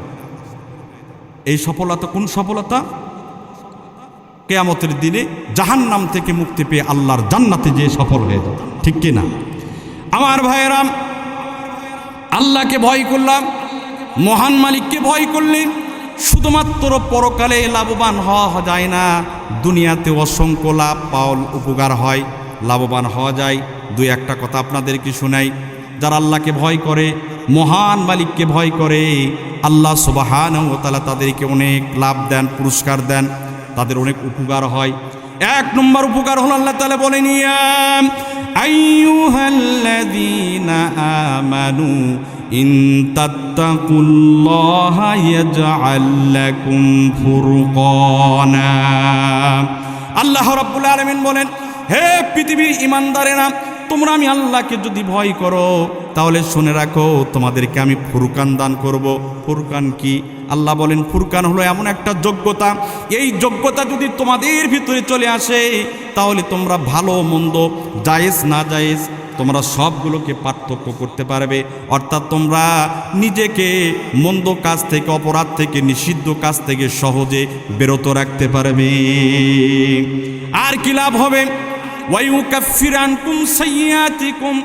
S1: এই সফলতা কোন সফলতা? কিয়ামতের দিনে জাহান্নাম থেকে মুক্তি পেয়ে আল্লাহর জান্নাতে যেয়ে সফল হয়ে যাব। ঠিক কি না? আমার ভাইয়েরা, আল্লাহকে ভয় করলাম, মহান মালিককে ভয় করলে শুধুমাত্র পরকালে লাভবান হওয়া যায় না, দুনিয়াতে অসংখ্য লাভ পাওয়ার উপকার হয়, লাভবান হওয়া যায়। 2-1টা কথা আপনাদেরকে শোনাই। যারা আল্লাহকে ভয় করে, মহান মালিককে ভয় করে, আল্লাহ সুবহানাহু ওয়া তাআলা তাদেরকে অনেক লাভ দেন, পুরস্কার দেন, তাদের অনেক উপকার হয়। 1 নম্বর উপকার হলো, আল্লাহ তাআলা বলেন, ইয়া আইয়ুহাল্লাযীনা আমানু ইন তাত্তাকুল্লাহা ইয়াজআল লাকুম ফুরকানা। আল্লাহ রাব্বুল আলামিন বলেন, হে পৃথিবীর ঈমানদারেরা, তোমরা আমি আল্লাহকে যদি ভয় করো, তাহলে শুনে রাখো তোমাদেরকে আমি ফুরকান দান করব। ফুরকান কি? আল্লাহ বলেন ফুরকান হলো এমন একটা যোগ্যতা, এই যোগ্যতা যদি তোমাদের ভিতরে চলে আসে তাহলে তোমরা ভালো মন্দ, জায়েজ না জায়েজ তোমরা সবগুলোকে পার্থক্য করতে পারবে। অর্থাৎ তোমরা নিজেকে মন্দ কাজ থেকে, অপরাধ থেকে, নিষিদ্ধ কাজ থেকে সহজে বিরত রাখতে পারবে। আর কি লাভ হবে? ওয়ায়ুকাফিরু আনকুম সাইয়্যাতিকুম,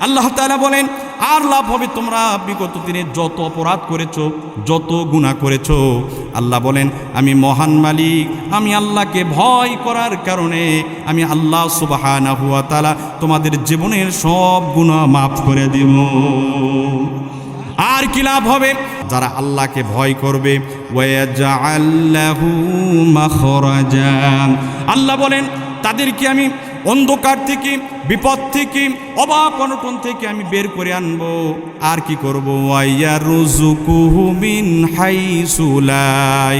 S1: আল্লাহ তাআলা বলেন আর লাভ হবে তোমরা বিগত দিনে যত অপরাধ করেছো, যত গুনাহ করেছো, আল্লাহ বলেন আমি মহান মালিক, আমি আল্লাহকে ভয় করার কারণে আমি আল্লাহ সুবহানাহু ওয়া তাআলা তোমাদের জীবনের সব গুনাহ মাফ করে দেব। আর কি লাভ হবে? যারা আল্লাহকে ভয় করবে, ওয়ায়াজআল লাহু মাখরাজা, আল্লাহ বলেন তাদেরকে আমি অন্ধকার থেকে, বিপদ থেকে, অভাব অনটন থেকে আমি বের করে আনবো। আর কি করব? ওয়ায়ারযুকুহু মিন হাইসু লা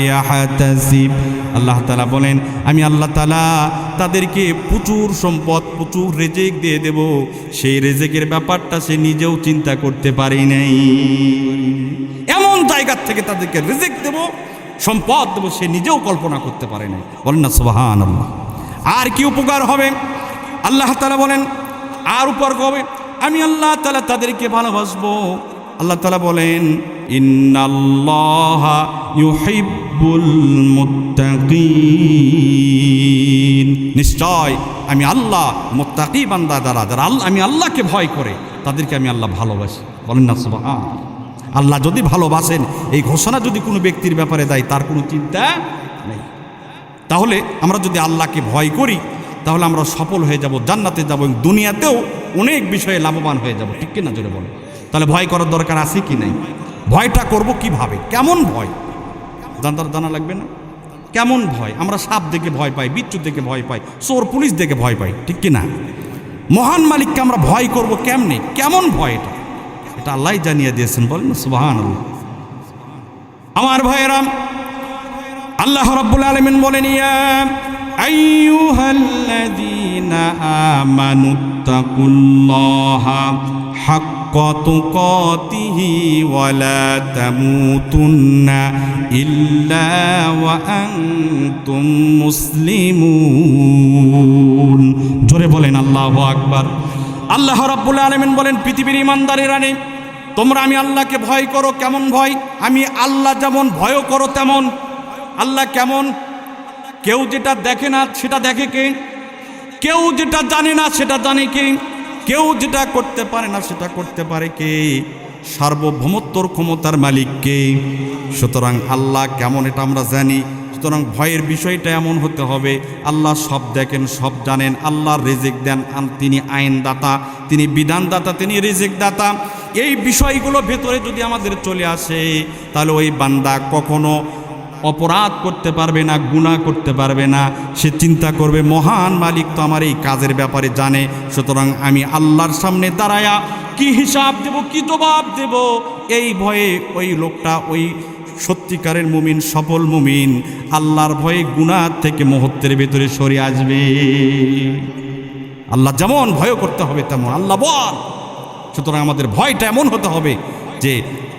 S1: ইয়াহতাসিব, আল্লাহ তাআলা বলেন আমি আল্লাহ তাআলা তাদেরকে প্রচুর সম্পদ, প্রচুর রিজিক দিয়ে দেব, সেই রিজিকের ব্যাপারটা সে নিজেও চিন্তা করতে পারে নাই। এমন জায়গা থেকে তাদেরকে রিজিক দেব, সম্পদ দেব, সে নিজেও কল্পনা করতে পারে নাই। বলেন না সুবহানাল্লাহ। আর কি উপকার হবে? আল্লাহ তাআলা বলেন আর উপকার হবে, আমি আল্লাহ তাআলা তাদেরকে ভালোবাসবো। আল্লাহ তাআলা বলেন ইন্নাল্লাহা ইউহিব্বুল মুত্তাকিন, নিশ্চয় আমি আল্লাহ মুত্তাকি বান্দা যারা আমি আল্লাহকে ভয় করে তাদেরকে আমি আল্লাহ ভালোবাসি। বলেন না সুবহানাল্লাহ। আল্লাহ যদি ভালোবাসেন, এই ঘোষণা যদি কোনো ব্যক্তির ব্যাপারে দেয় তার কোনো চিন্তা নেই। তাহলে আমরা যদি আল্লাহকে ভয় করি তাহলে আমরা সফল হয়ে যাব, জান্নাতে যাব, এবং দুনিয়াতেও অনেক বিষয়ে লাভবান হয়ে যাব। ঠিক কিনা জোরে বলো? তাহলে ভয় করার দরকার আছে কি নাই? ভয়টা করব কিভাবে? কেমন ভয় জানা লাগবে না? কেমন ভয়? আমরা সাপ দেখে ভয় পাই, বিচ্ছু দেখে ভয় পাই, চোর পুলিশ দেখে ভয় পাই, ঠিক কিনা? মহান মালিককে আমরা ভয় করব কেমনে? কেমন ভয়? এটা আল্লাহ জানিয়ে দিয়েছেন। বলেন না সুবহানাল্লাহ। আমার ভাইয়েরা, আল্লাহ রাব্বুল আলামিন বলেন ইয়া আইয়ুহাল্লাযীনা আমানুত্তাকুল্লাহা হাক্কা তুকাতিহি ওয়া লা তামুতুন্না ইল্লা ওয়া আনতুম মুসলিমুন। জোরে বলেন আল্লাহু আকবার। আল্লাহ রাব্বুল আলামিন বলেন পৃথিবীর ঈমানদারেরা নেই, তোমরা আমি আল্লাহকে ভয় করো। কেমন ভয়? আমি আল্লাহ যেমন ভয় করো তেমন। আল্লাহ কেমন? কেউ যেটা দেখে না সেটা দেখে কে? কেউ যেটা জানে না সেটা জানে কে? কেউ যেটা করতে পারে না সেটা করতে পারে কে? সার্বভৌমত্বর ক্ষমতার মালিক কে? সুতরাং আল্লাহ কেমন এটা আমরা জানি। সুতরাং ভয়ের বিষয়টা এমন হতে হবে, আল্লাহ সব দেখেন, সব জানেন, আল্লাহর রিজিক দেন, তিনি আইনদাতা, তিনি বিধানদাতা, তিনি রিজিক দাতা। এই বিষয়গুলো ভেতরে যদি আমাদের চলে আসে তাহলে ওই বান্দা কখনো অপরাধ করতে পারবে না, গুনাহ করতে পারবে না। সে চিন্তা করবে মহান মালিক তো আমার এই কাজের ব্যাপারে জানে, সুতরাং আমি আল্লাহর সামনে দাঁড়ায়া কি হিসাব দেব, কি জবাব দেব, এই ভয়ে ওই লোকটা, ওই সত্যিকারের মুমিন, সফল মুমিন, আল্লাহর ভয়ে গুনাহ থেকে মুহূর্তের ভেতরে সরে আসবে। আল্লাহ যেমন ভয় করতে হবে তেমন আল্লাহ বল। সুতরাং আমাদের ভয়টা এমন হতে হবে যে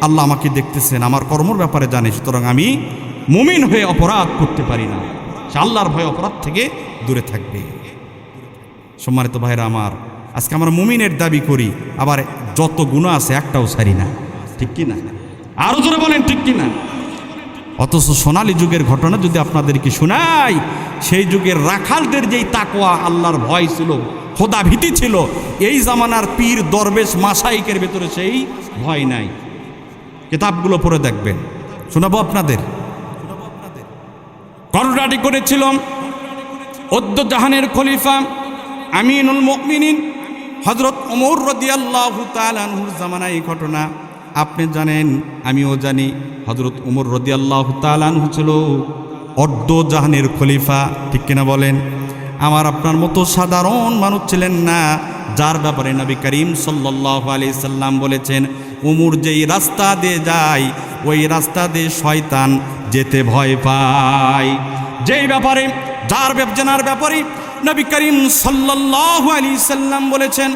S1: আল্লাহ আমাকে দেখতেছেন, আমার কর্মর ব্যাপারে জানে, সুতরাং আমি মুমিন হয়ে অপরাধ করতে পারি না। সে আল্লাহর ভয় অপরাধ থেকে দূরে থাকবে। সম্মানিত ভাইরা আমার, আজকে আমরা মুমিনের দাবি করি, আবার যত গুনাহ আছে একটাও ছাড়ি না, ঠিক কি না? আরো জোরে বলেন ঠিক কি না? অথচ সোনালী যুগের ঘটনা যদি আপনাদেরকে শোনাই, সেই যুগের রাখালদের যেই তাকওয়া, আল্লাহর ভয় ছিল, খোদা ভীতি ছিল, এই জামানার পীর দরবেশ মাশাইকের ভেতরে সেই ভয় নাই। কিতাবগুলো পড়ে দেখবেন, শোনাবো আপনাদের। করডাটি করেছিল অদ্য জাহানের খলিফা আমিনুল মুমিনিন হযরত ওমর রাদিয়াল্লাহু তাআলা আনহুর জামানায় এই ঘটনা। আপনি জানেন, আমিও জানি, হযরত ওমর রাদিয়াল্লাহু তাআলা আনহু ছিল অর্ধ জাহানের খলিফা, ঠিক কিনা বলেন? আমার আপনার মতো সাধারণ মানুষ ছিলেন না, যার ব্যাপারে নবী করিম সাল্লাল্লাহু আলাইহি সাল্লাম বলেছেন ওমর যেই রাস্তা দিয়ে যায় ওই রাস্তা দিয়ে শয়তান যেতে ভয় পায়। যেই ব্যাপারে, যার জানার ব্যাপারে নবী করিম সাল্লাল্লাহু আলাইহি সাল্লাম বলেছেন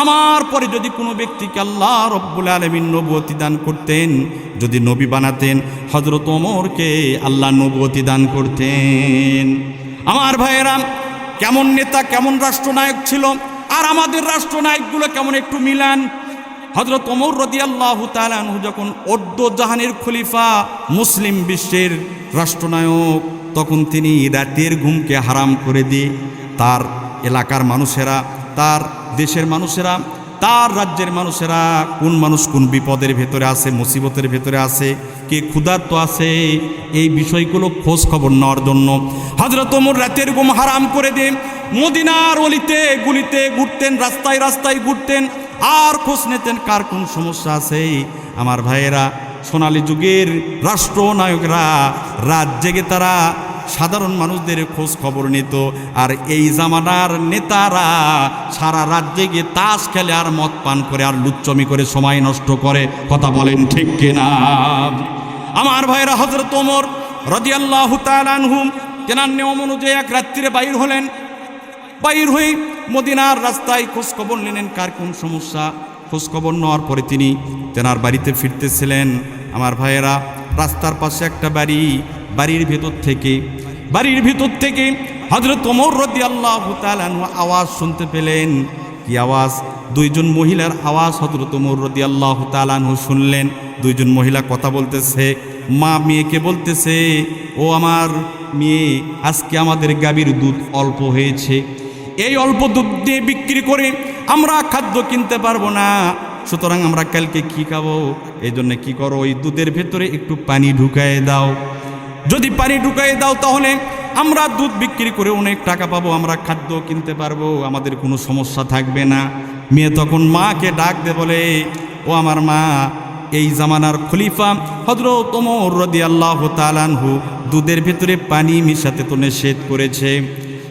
S1: আমার পরে যদি কোনো ব্যক্তিকে আল্লাহ রব্বুল আলামিন নবুয়তি দান করতেন, যদি নবী বানাতেন, হযরত ওমরকে আল্লাহ নবুয়তি দান করতেন। আমার ভাইয়েরা, কেমন নেতা, কেমন রাষ্ট্রনায়ক ছিল, আর আমাদের রাষ্ট্রনায়কগুলো কেমন একটু মিলান। হযরত ওমর রাদিয়াল্লাহু তাআলা আনহু যখন জাহানের খলিফা, মুসলিম বিশ্বের রাষ্ট্রনায়ক, তখন তিনি রাতের ঘুমকে হারাম করে দিয়ে তার এলাকার মানুষেরা, তার দেশের মানুষেরা, তার রাজ্যের মানুষেরা কোন মানুষ কোন বিপদের ভেতরে আছে, মুসিবতের ভেতরে আছে, কে ক্ষুধার্ত আছে, এই বিষয়গুলো খোঁজ খবর নেওয়ার জন্য হযরত ওমর রাতের ঘুম হারাম করে দিয়ে মদিনার অলিতে গুলিতে ঘুরতেন, রাস্তায় রাস্তায় ঘুরতেন, আর খোঁজ নিতেন কার কোন সমস্যা আছে। আমার ভাইয়েরা, সোনালী যুগের রাষ্ট্রনায়করা রাত জেগে তারা সাধারণ মানুষদের খোঁজ খবর নিত, আর এই জামানার নেতারা সারা রাত জেগে তাস খেলে আর মদ পান করে আর লুচ্চমি করে সময় নষ্ট করে। কথা বলেন ঠিক কিনা? আমার ভাইয়েরা, হযরত ওমর রাদিয়াল্লাহু তাআলা আনহু তেনার নিয়ম অনুযায়ী এক রাত্রিরে বাইর হলেন। বাইর হয়ে মদিনার রাস্তায় খোঁজ খবর নিলেন কার কোন সমস্যা। খোঁজ খবর নেওয়ার পরে তিনি তেনার বাড়িতে ফিরতেছিলেন। আমার ভাইয়েরা, রাস্তার পাশে একটা বাড়ির ভেতর থেকে হযরত ওমর রাদিয়াল্লাহু তাআলা আনহু আওয়াজ শুনতে পেলেন। কি আওয়াজ? দুইজন মহিলার আওয়াজ হযরত ওমর রাদিয়াল্লাহু তাআলা আনহু শুনলেন। দুইজন মহিলা কথা বলতেছে। মা মেয়েকে বলতেছে, ও আমার মেয়ে, আজকে আমাদের গাভীর দুধ অল্প হয়েছে, এই অল্প দুধ দিয়ে বিক্রি করে আমরা খাদ্য কিনতে পারবো না, সুতরাং আমরা কালকে কি খাবো? এই জন্য কি করো, ওই দুধের ভেতরে একটু পানি ঢুকায় দাও। যদি পানি ঢুকায় দাও তাহলে আমরা দুধ বিক্রি করে অনেক টাকা পাবো, আমরা খাদ্য কিনতে পারবো, আমাদের কোনো সমস্যা থাকবে না। মেয়ে তখন মাকে ডাক দে বলে, ও আমার মা, এই জামানার খলিফা হযরত ওমর রাদিয়াল্লাহু তাআলা আনহু দুধের ভেতরে পানি মিশাতে তো নিষেধ করেছে।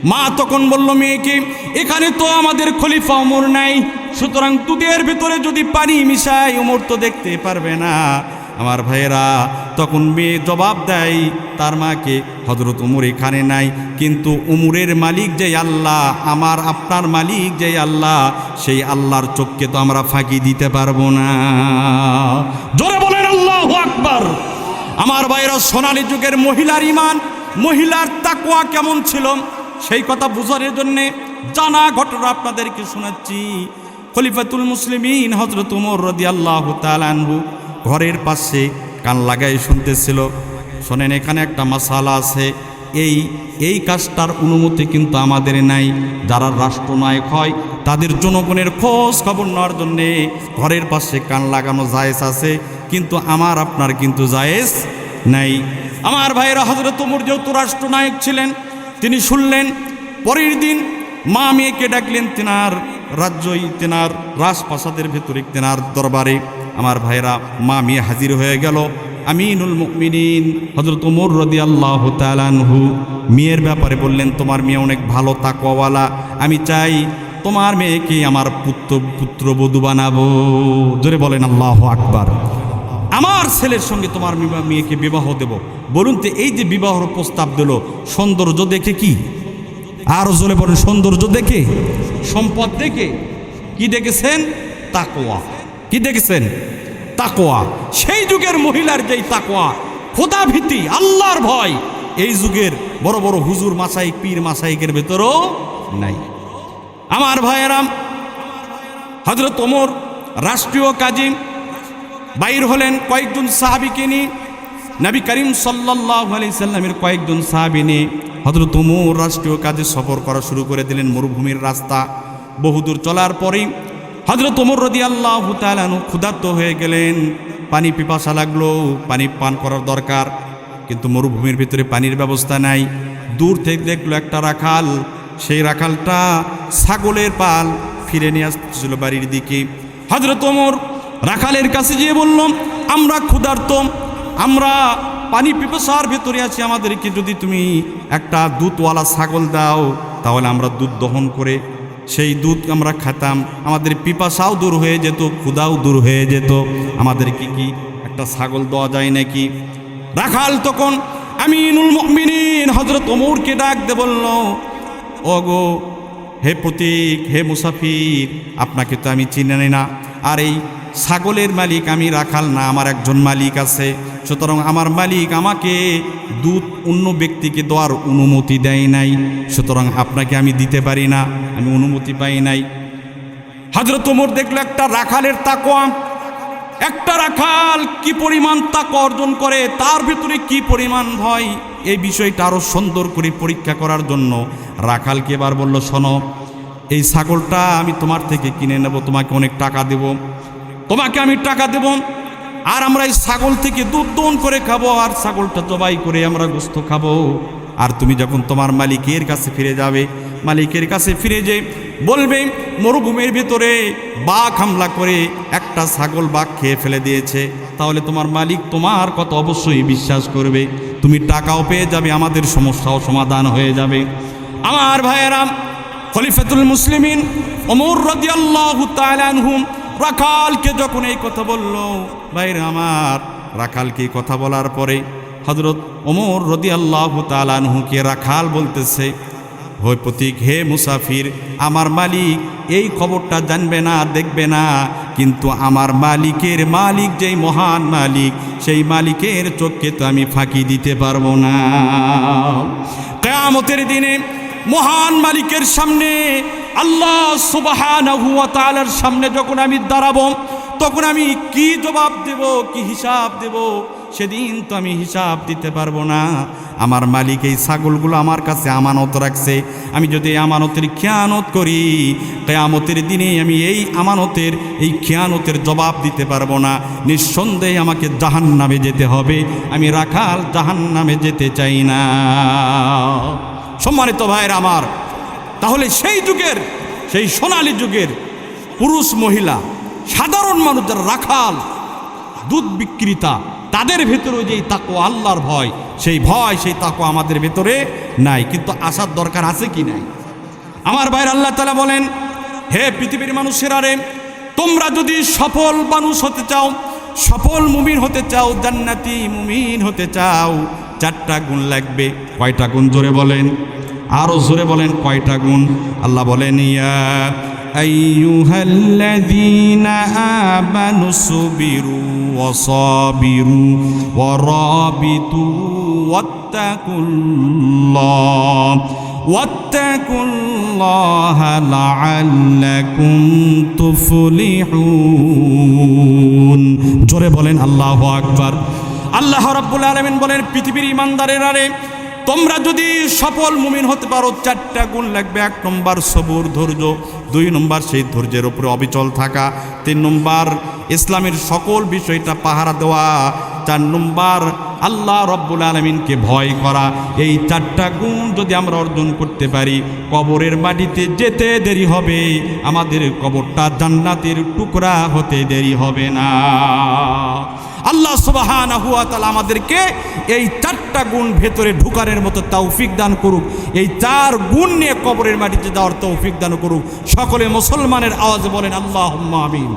S1: মা তখন বলল মেয়েকে, এখানে তো আমাদের খলিফা ওমর নাই, সুতরাং দুধের ভেতরে যদি পানি মিশাই ওমর তো দেখতে পারবে না। আমার ভাইয়েরা, তখন মেয়ে জবাব দেয় তার মাকে, হযরত ওমর এখানে নাই, কিন্তু ওমরের মালিক যে আল্লাহ, আমার আপনার মালিক যে আল্লাহ, সেই আল্লাহর চোখকে তো আমরা ফাঁকি দিতে পারবো না। জোরে বলেন আল্লাহু আকবার। আমার ভাইয়েরা, সোনালী যুগের মহিলার ঈমান, মহিলার তাকওয়া কেমন ছিল সেই কথা বোঝার জন্যে জানা ঘটনা আপনাদেরকে শোনাচ্ছি। খলিফাতুল মুসলিমিন হযরত ওমর রাদিয়াল্লাহু তাআলা আনহু ঘরের পাশে কান লাগাই শুনতেছিল। শোনেন, এখানে একটা মাসালা আছে, এই কাজটার অনুমতি কিন্তু আমাদের নাই। যারা রাষ্ট্রনায়ক হয় তাদের জনগণের খোঁজ খবর নেওয়ার জন্যে ঘরের পাশে কান লাগানো জায়েজ আছে, কিন্তু আমার আপনার কিন্তু জায়েজ নাই। আমার ভাইয়েরা, হযরত ওমর যেহেতু রাষ্ট্রনায়ক ছিলেন, তিনি শুনলেন। পরের দিন মা মেয়েকে ডাকলেন তেনার রাজ্যই, তেনার রাজপ্রাসাদের ভেতরে, তেনার দরবারে। আমার ভাইরা, মা মেয়ে হাজির হয়ে গেল। আমিনুল মুমিনিন হযরত ওমর রাদিয়াল্লাহু তাআলা আনহু মেয়ের ব্যাপারে বললেন, তোমার মেয়ে অনেক ভালো তাকওয়াওয়ালা, আমি চাই তোমার মেয়েকে আমার পুত্রবধূ বানাবো। জোরে বলেন আল্লাহু আকবার। আমার ছেলের সঙ্গে তোমার মেয়েকে বিবাহ দেব। বলুন তো, এই যে বিবাহর প্রস্তাব দিল, সৌন্দর্য দেখে কি? আর জোরে বলেন, সৌন্দর্য দেখে, সম্পদ দেখে? কি দেখেছেন? তাকওয়া। কি দেখেছেন? তাকওয়া। সেই যুগের মহিলার যেই তাকওয়া, খোদা ভীতি, আল্লাহর ভয়, এই যুগের বড় বড় হুজুর মাসাইক, পীর মাসাইকের ভেতরও নাই। আমার ভাইয়েরা, হযরত ওমর রাষ্ট্রীয় কাজী বাইর হলেন কয়েকজন সাহাবীকে নিয়ে। নবী করিম সাল্লাল্লাহু আলাইহি সাল্লামের কয়েকজন সাহাবী নিয়ে হযরত ওমর রাষ্ট্রীয় কাজে সফর করা শুরু করে দিলেন। মরুভূমির রাস্তা, বহুদূর চলার পরেই হযরত ওমর রাদিয়াল্লাহু তাআলা আনহু ক্ষুধার্ত হয়ে গেলেন। পানি পিপাসা লাগলো, পানি পান করার দরকার, কিন্তু মরুভূমির ভিতরে পানির ব্যবস্থা নাই। দূর থেকে দেখলো একটা রাখাল, সেই রাখালটা ছাগলের পাল ফিরে নিয়ে আসছিল বাড়ির দিকে। হযরত ওমর রাখালের কাছে গিয়ে বলল, আমরা ক্ষুধার্ত, আমরা পানি পিপাসার ভেতরে আছি, আমাদেরকে যদি তুমি একটা দুধওয়ালা ছাগল দাও তাহলে আমরা দুধ দহন করে সেই দুধ আমরা খেতাম, আমাদের পিপাসাও দূর হয়ে যেত, ক্ষুধাও দূর হয়ে যেত। আমাদেরকে কি একটা ছাগল দেওয়া যায় নাকি? রাখাল তখন আমিনুল মুমিনিন হযরত ওমরকে ডাক দে বলল, ওগো হে প্রতীক, হে মুসাফির, আপনাকে তো আমি চিনি না, আর এই ছাগলের মালিক আমি রাখাল না, আমার একজন মালিক আছে, সুতরাং আমার মালিক আমাকে দুধ অন্য ব্যক্তিকে দেওয়ার অনুমতি দেয় নাই, সুতরাং আপনাকে আমি দিতে পারি না, আমি অনুমতি পাই নাই। হযরত ওমর দেখলো একটা রাখালের তাকওয়া, একটা রাখাল কি পরিমাণ তাকওয়া অর্জন করে, তার ভিতরে কি পরিমাণ ভয়, এই বিষয়টা আরো সুন্দর করে পরীক্ষা করার জন্য রাখালকে এবার বলল, শোনো, এই ছাগলটা আমি তোমার থেকে কিনে নেব, তোমাকে অনেক টাকা দেব, তোমাকে আমি টাকা দেব, আর আমরা এই ছাগল থেকে দুধ দোহন করে খাবো, আর ছাগলটা জবাই করে আমরা গোশত খাবো, আর তুমি যখন তোমার মালিকের কাছে ফিরে যাবে, মালিকের কাছে ফিরে যে বলবে মরুভূমির ভিতরে বাঘ হামলা করে একটা ছাগল বাঘ খেয়ে ফেলে দিয়েছে, তাহলে তোমার মালিক তোমার কথা অবশ্যই বিশ্বাস করবে, তুমি টাকাও পেয়ে যাবে, আমাদের সমস্যাও সমাধান হয়ে যাবে। আমার ভাইয়েরা, খলিফাতুল মুসলিমিন ওমর রাদিয়াল্লাহু তাআলা আনহু রাখালকে যখন এই কথা বলল, ভাইরা আমার, রাখালকে কথা বলার পরে হযরত ওমর রাদিয়াল্লাহু তাআলা আনহুকে রাখাল বলতেছে, হে প্রতীক, হে মুসাফির, আমার মালিক এই খবরটা জানবে না, দেখবে না, কিন্তু আমার মালিকের মালিক যেই মহান মালিক, সেই মালিকের চোখকে তো আমি ফাঁকি দিতে পারবো না। কিয়ামতের দিনে মহান মালিকের সামনে, আল্লাহ সুবহানাহু ওয়া তাআলার সামনে যখন আমি দাঁড়াবো, তখন আমি কি জবাব দেব, কি হিসাব দেব, সেদিন তো আমি হিসাব দিতে পারবো না। আমার মালিক এই ছাগলগুলো আমার কাছে আমানত রাখছে, আমি যদি এই আমানতের খেয়ানত করি, কিয়ামতের দিনে আমি এই আমানতের, এই খেয়ানতের জবাব দিতে পারবো না, নিঃসন্দেহে আমাকে জাহান্নামে যেতে হবে, আমি রাখাল জাহান্নামে যেতে চাই না। সম্মানিত ভাইয়েরা আমার, তাহলে সেই যুগের, সেই সোনালী যুগের পুরুষ মহিলা সাধারণ মানুষ যারা রাখাল, দুধ বিক্রেতা, তাদের ভেতরে যেই তাকওয়া, আল্লাহর ভয়, সেই ভয়, সেই তাকওয়া আমাদের ভেতরে নাই, কিন্তু আসার দরকার আছে কি নাই? আমার ভাইয়ের, আল্লাহ তাআলা বলেন, হে পৃথিবীর মানুষেরা রে, তোমরা যদি সফল মানুষ হতে চাও, সফল মুমিন হতে চাও, জান্নাতি মুমিন হতে চাও, 4টা গুণ লাগবে। কয়টা গুণ? জোরে বলেন, আরো জোরে বলেন, কয়টা গুণ? আল্লাহ বলেন, ইয়া আইয়ুহাল্লাযীনা আমানু সুবিরু ওয়া সাবিরু ওয়া রাবিতু ওয়াত্তাকুল্লাহা লাআল্লাকুম তুফলিহুন। জোরে বলেন আল্লাহু আকবার। আল্লাহ রাব্বুল আলামিন বলেন, পৃথিবীর ইমানদারেরা রে, তোমরা যদি সফল মুমিন হতে পারো, 4টা গুণ লাগবে। 1 নম্বর সবুর, ধৈর্য। 2 নম্বর সেই ধৈর্যের উপরে অবিচল থাকা। 3 নম্বর ইসলামের সকল বিষয়টা পাহারা দেওয়া। 4 নম্বর আল্লাহ রাব্বুল আলামিনকে ভয় করা। এই 4টা গুণ যদি আমরা অর্জন করতে পারি, কবরের মাটিতে যেতে দেরি হবে, আমাদের কবরটা জান্নাতের টুকরা হতে দেরি হবে না। আল্লাহ সুবহানাহু ওয়া তাআলা আমাদেরকে এই 4টা গুণ ভেতরে ঢুকানোর মতো তৌফিক দান করুক। এই 4 গুণ নিয়ে কবরের মাটিতে যাওয়ার তৌফিক দান করুক। সকলে মুসলমানের আওয়াজে বলেন আল্লাহুম্মা আমিন।